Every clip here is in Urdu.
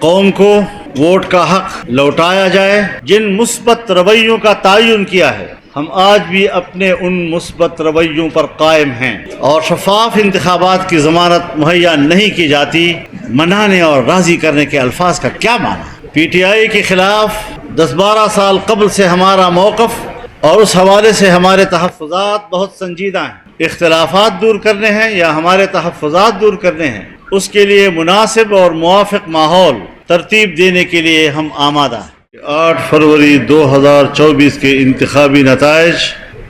قوم کو ووٹ کا حق لوٹایا جائے۔ جن مثبت رویوں کا تعین کیا ہے، ہم آج بھی اپنے ان مثبت رویوں پر قائم ہیں اور شفاف انتخابات کی ضمانت مہیا نہیں کی جاتی۔ منانے اور راضی کرنے کے الفاظ کا کیا معنی؟ پی ٹی آئی کے خلاف 10-12 سال قبل سے ہمارا موقف اور اس حوالے سے ہمارے تحفظات بہت سنجیدہ ہیں۔ اختلافات دور کرنے ہیں یا ہمارے تحفظات دور کرنے ہیں، اس کے لیے مناسب اور موافق ماحول ترتیب دینے کے لیے ہم آمادہ ہیں۔ 8 فروری 2024 کے انتخابی نتائج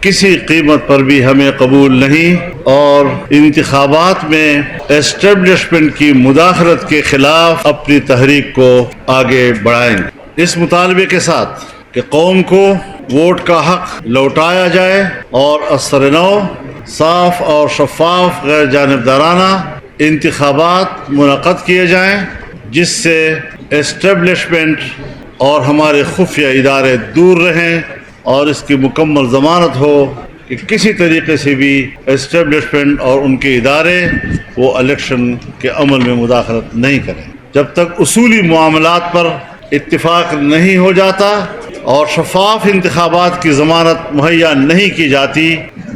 کسی قیمت پر بھی ہمیں قبول نہیں اور انتخابات میں اسٹیبلشمنٹ کی مداخلت کے خلاف اپنی تحریک کو آگے بڑھائیں گے، اس مطالبے کے ساتھ کہ قوم کو ووٹ کا حق لوٹایا جائے اور اثر نو، صاف اور شفاف غیر جانبدارانہ انتخابات منعقد کیے جائیں، جس سے اسٹیبلشمنٹ اور ہمارے خفیہ ادارے دور رہیں اور اس کی مکمل ضمانت ہو کہ کسی طریقے سے بھی اسٹیبلشمنٹ اور ان کے ادارے وہ الیکشن کے عمل میں مداخلت نہیں کریں۔ جب تک اصولی معاملات پر اتفاق نہیں ہو جاتا اور شفاف انتخابات کی ضمانت مہیا نہیں کی جاتی،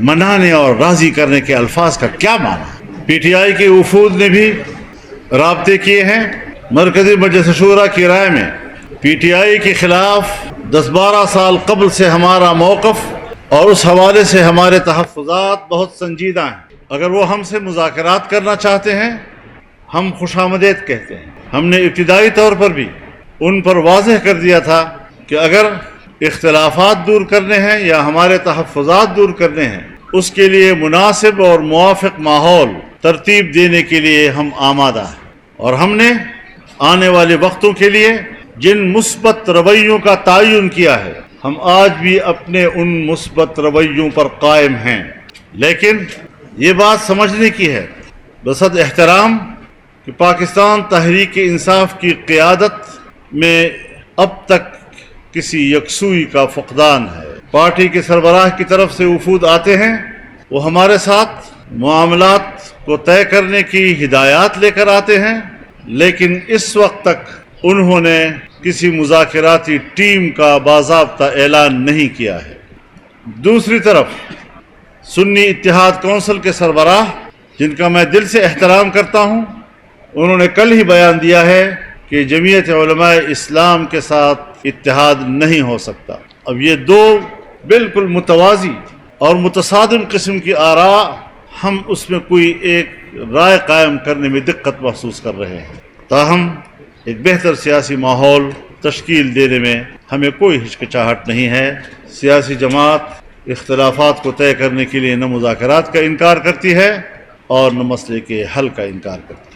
منانے اور راضی کرنے کے الفاظ کا کیا معنی؟ پی ٹی آئی کے وفود نے بھی رابطے کیے ہیں۔ مرکزی مجلس شورا کی رائے میں پی ٹی آئی کے خلاف 10-12 سال قبل سے ہمارا موقف اور اس حوالے سے ہمارے تحفظات بہت سنجیدہ ہیں۔ اگر وہ ہم سے مذاکرات کرنا چاہتے ہیں، ہم خوش آمدید کہتے ہیں۔ ہم نے ابتدائی طور پر بھی ان پر واضح کر دیا تھا کہ اگر اختلافات دور کرنے ہیں یا ہمارے تحفظات دور کرنے ہیں، اس کے لیے مناسب اور موافق ماحول ترتیب دینے کے لیے ہم آمادہ ہیں، اور ہم نے آنے والے وقتوں کے لیے جن مثبت رویوں کا تعین کیا ہے، ہم آج بھی اپنے ان مثبت رویوں پر قائم ہیں۔ لیکن یہ بات سمجھنے کی ہے بصد احترام کہ پاکستان تحریک انصاف کی قیادت میں اب تک کسی یکسوئی کا فقدان ہے۔ پارٹی کے سربراہ کی طرف سے وفود آتے ہیں، وہ ہمارے ساتھ معاملات کو طے کرنے کی ہدایات لے کر آتے ہیں، لیکن اس وقت تک انہوں نے کسی مذاکراتی ٹیم کا باضابطہ اعلان نہیں کیا ہے۔ دوسری طرف سنی اتحاد کونسل کے سربراہ، جن کا میں دل سے احترام کرتا ہوں، انہوں نے کل ہی بیان دیا ہے کہ جمعیت علماء اسلام کے ساتھ اتحاد نہیں ہو سکتا۔ اب یہ دو بالکل متوازی اور متصادم قسم کی آراء، ہم اس میں کوئی ایک رائے قائم کرنے میں دقت محسوس کر رہے ہیں۔ تاہم ایک بہتر سیاسی ماحول تشکیل دینے میں ہمیں کوئی ہچکچاہٹ نہیں ہے۔ سیاسی جماعت اختلافات کو طے کرنے کے لیے نہ مذاکرات کا انکار کرتی ہے اور نہ مسئلے کے حل کا انکار کرتی ہے۔